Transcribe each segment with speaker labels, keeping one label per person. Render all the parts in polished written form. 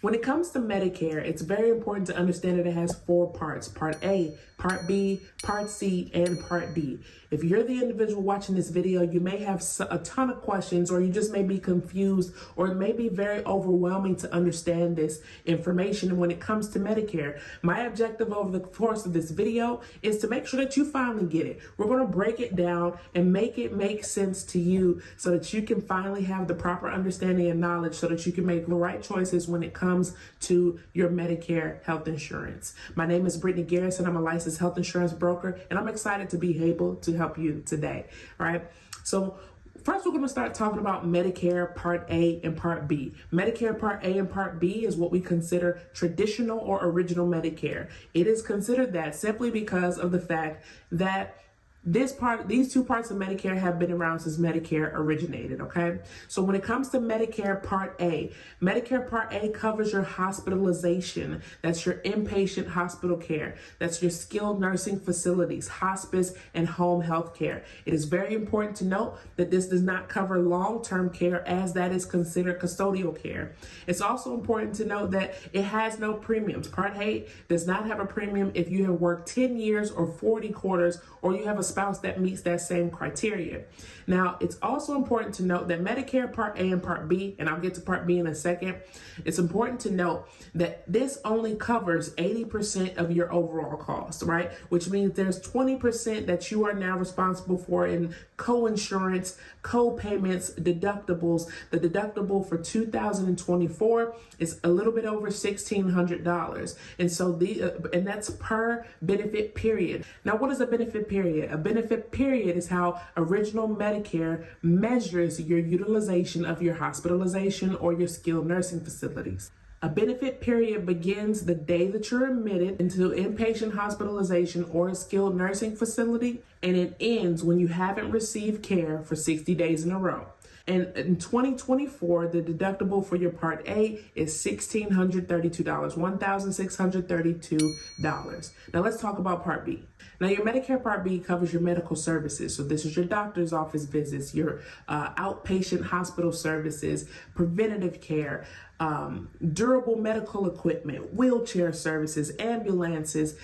Speaker 1: When it comes to Medicare, it's very important to understand that it has 4 parts: Part A, Part B, Part C, and Part D. If you're the individual watching this video, you may have a ton of questions, or you just may be confused, or it may be very overwhelming to understand this information when it comes to Medicare. My objective over the course of this video is to make sure that you finally get it. We're going to break it down and make it make sense to you so that you can finally have the proper understanding and knowledge so that you can make the right choices when it comes to your Medicare health insurance. My name is Brittany Garrison. I'm a licensed health insurance broker, and I'm excited to be able to help you today. All right. So first, we're going to start talking about Medicare Part A and Part B. Medicare Part A and Part B is what we consider traditional or original Medicare. It is considered that simply because of the fact that these 2 parts of Medicare have been around since Medicare originated, okay? So when it comes to Medicare Part A covers your hospitalization. That's your inpatient hospital care. That's your skilled nursing facilities, hospice, and home health care. It is very important to note that this does not cover long-term care, as that is considered custodial care. It's also important to note that it has no premiums. Part A does not have a premium if you have worked 10 years or 40 quarters, or you have a spouse that meets that same criteria. Now, it's also important to note that Medicare Part A and Part B, and I'll get to Part B in a second, it's important to note that this only covers 80% of your overall cost, right? Which means there's 20% that you are now responsible for in co-insurance, co-payments, deductibles. The deductible for 2024 is a little bit over $1,600. And so and that's per benefit period. Now, what is a benefit period? A benefit period is how original Medicare measures your utilization of your hospitalization or your skilled nursing facilities. A benefit period begins the day that you're admitted into inpatient hospitalization or a skilled nursing facility, and it ends when you haven't received care for 60 days in a row. And in 2024, the deductible for your Part A is $1,632, $1,632. Now let's talk about Part B. Now, your Medicare Part B covers your medical services. So this is your doctor's office visits, your outpatient hospital services, preventative care, durable medical equipment, wheelchair services, ambulances,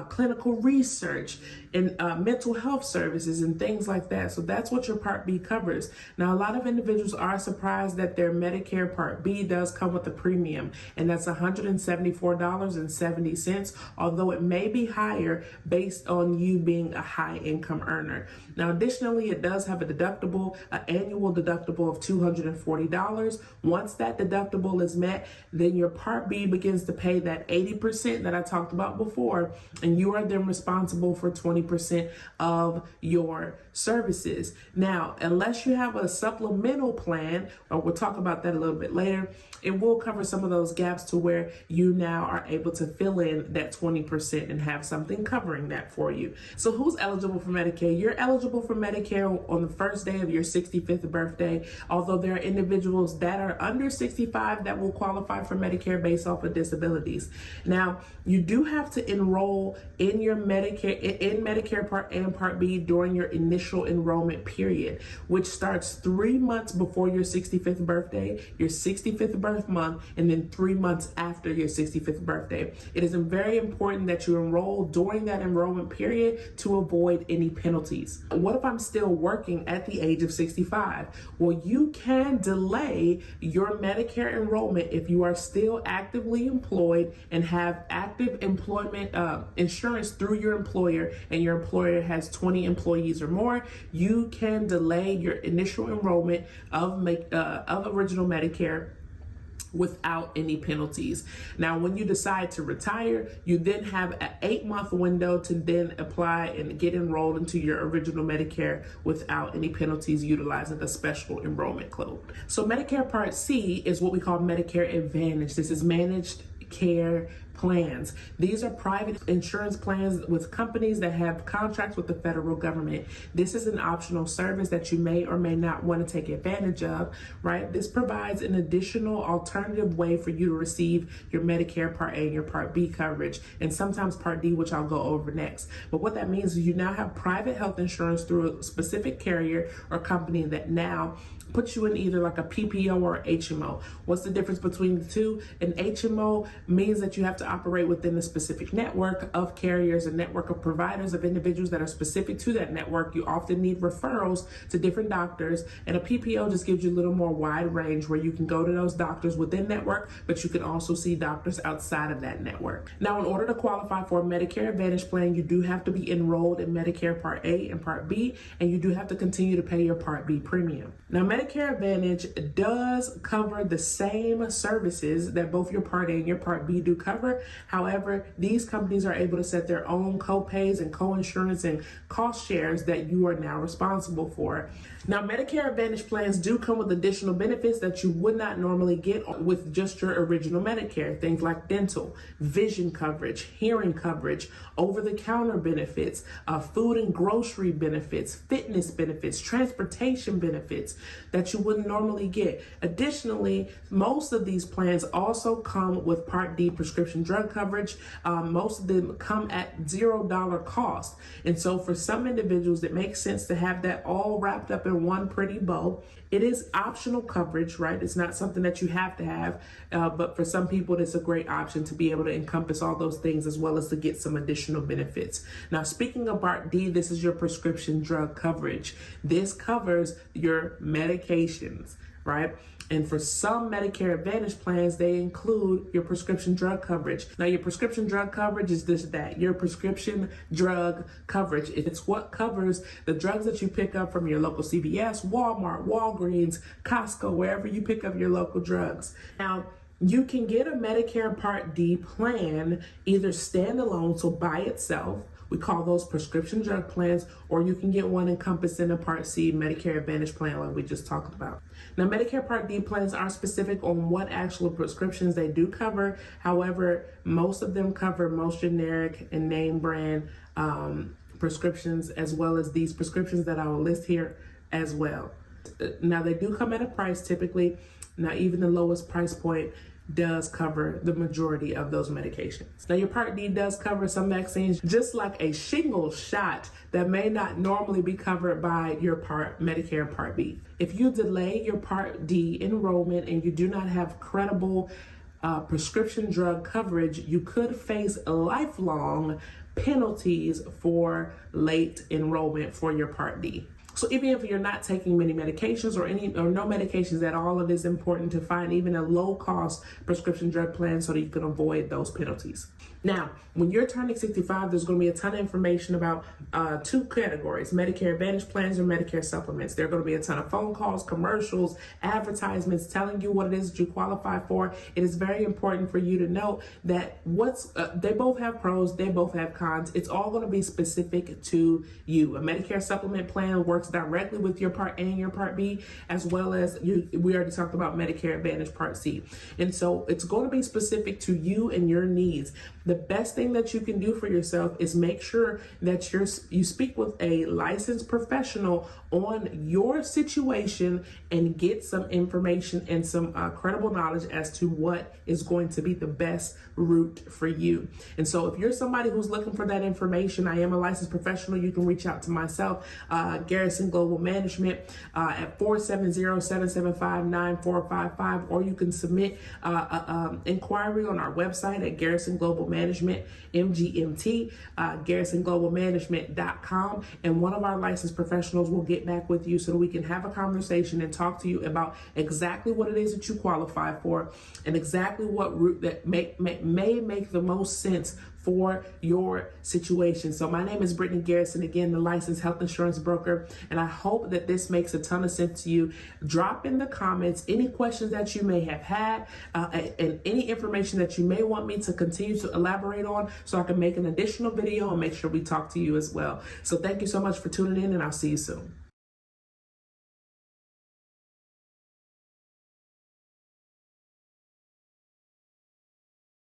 Speaker 1: clinical research, and mental health services and things like that. So that's what your Part B covers. Now, a lot of individuals are surprised that their Medicare Part B does come with a premium, and that's $174.70, although it may be higher based on you being a high income earner. Now, additionally, it does have a deductible, an annual deductible of $240. Once that deductible is met, then your Part B begins to pay that 80% that I talked about before, and you are then responsible for 20% of your services. Now, unless you have a supplemental plan, or we'll talk about that a little bit later, it will cover some of those gaps to where you now are able to fill in that 20% and have something covering that for you. So who's eligible for Medicare? You're eligible for Medicare on the first day of your 65th birthday, although there are individuals that are under 65 that will qualify for Medicare based off of disabilities. Now, you do have to enroll in your Medicare Part A and Part B during your initial enrollment period, which starts 3 months before your 65th birthday, your 65th birth month, and then 3 months after your 65th birthday. It is very important that you enroll during that enrollment period to avoid any penalties. What if I'm still working at the age of 65? Well, you can delay your Medicare enrollment if you are still actively employed and have active employment insurance through your employer, and your employer has 20 employees or more. You can delay your initial enrollment of original Medicare without any penalties. Now, when you decide to retire, you then have an 8-month window to then apply and get enrolled into your original Medicare without any penalties, utilizing the special enrollment code. So Medicare Part C is what we call Medicare Advantage. This is managed care plans. These are private insurance plans with companies that have contracts with the federal government. This is an optional service that you may or may not want to take advantage of, right? This provides an additional alternative way for you to receive your Medicare Part A and your Part B coverage, and sometimes Part D, which I'll go over next. But what that means is you now have private health insurance through a specific carrier or company that now puts you in either like a PPO or HMO. What's the difference between the two? An HMO means that you have to operate within a specific network of carriers, a network of providers, of individuals that are specific to that network. You often need referrals to different doctors, and a PPO just gives you a little more wide range where you can go to those doctors within network, but you can also see doctors outside of that network. Now, in order to qualify for a Medicare Advantage plan, you do have to be enrolled in Medicare Part A and Part B, and you do have to continue to pay your Part B premium. Now, Medicare Advantage does cover the same services that both your Part A and your Part B do cover. However, these companies are able to set their own co-pays and co-insurance and cost shares that you are now responsible for. Now, Medicare Advantage plans do come with additional benefits that you would not normally get with just your original Medicare. Things like dental, vision coverage, hearing coverage, over-the-counter benefits, food and grocery benefits, fitness benefits, transportation benefits that you wouldn't normally get. Additionally, most of these plans also come with Part D prescription drug coverage. Most of them come at $0 cost. And so for some individuals, it makes sense to have that all wrapped up in one pretty bow. It is optional coverage, right? It's not something that you have to have, but for some people, it's a great option to be able to encompass all those things as well as to get some additional benefits. Now, speaking of Part D, this is your prescription drug coverage. This covers your medications, right? And for some Medicare Advantage plans, they include your prescription drug coverage. Now, your prescription drug coverage is that. Your prescription drug coverage. It's what covers the drugs that you pick up from your local CVS, Walmart, Walgreens, Costco, wherever you pick up your local drugs. Now, you can get a Medicare Part D plan either standalone, so by itself. We call those prescription drug plans, or you can get one encompassed in a Part C Medicare Advantage plan like we just talked about. Now, Medicare Part D plans are specific on what actual prescriptions they do cover. However, most of them cover most generic and name brand prescriptions, as well as these prescriptions that I will list here as well. Now, they do come at a price typically. Now, even the lowest price point does cover the majority of those medications. Now, your Part D does cover some vaccines, just like a shingles shot that may not normally be covered by your Medicare Part B. If you delay your Part D enrollment and you do not have credible prescription drug coverage, you could face lifelong penalties for late enrollment for your Part D. So even if you're not taking many medications or no medications at all, it is important to find even a low-cost prescription drug plan so that you can avoid those penalties. Now, when you're turning 65, there's going to be a ton of information about two categories: Medicare Advantage plans and Medicare supplements. There are going to be a ton of phone calls, commercials, advertisements telling you what it is that you qualify for. It is very important for you to know that they both have pros, they both have cons. It's all going to be specific to you. A Medicare supplement plan works directly with your Part A and your Part B, as well as we already talked about Medicare Advantage Part C. And so it's going to be specific to you and your needs. The best thing that you can do for yourself is make sure that you speak with a licensed professional on your situation and get some information and some credible knowledge as to what is going to be the best route for you. And so if you're somebody who's looking for that information, I am a licensed professional. You can reach out to myself, Garrison Global Management, at 470-775-9455, or you can submit inquiry on our website at Garrison Global Management, MGMT, GarrisonGlobalManagement.com, and one of our licensed professionals will get back with you so that we can have a conversation and talk to you about exactly what it is that you qualify for and exactly what route that may make the most sense for your situation. So my name is Brittany Garrison, again, the licensed health insurance broker, and I hope that this makes a ton of sense to you. Drop in the comments any questions that you may have had and any information that you may want me to continue to elaborate on so I can make an additional video and make sure we talk to you as well. So thank you so much for tuning in, and I'll see you soon.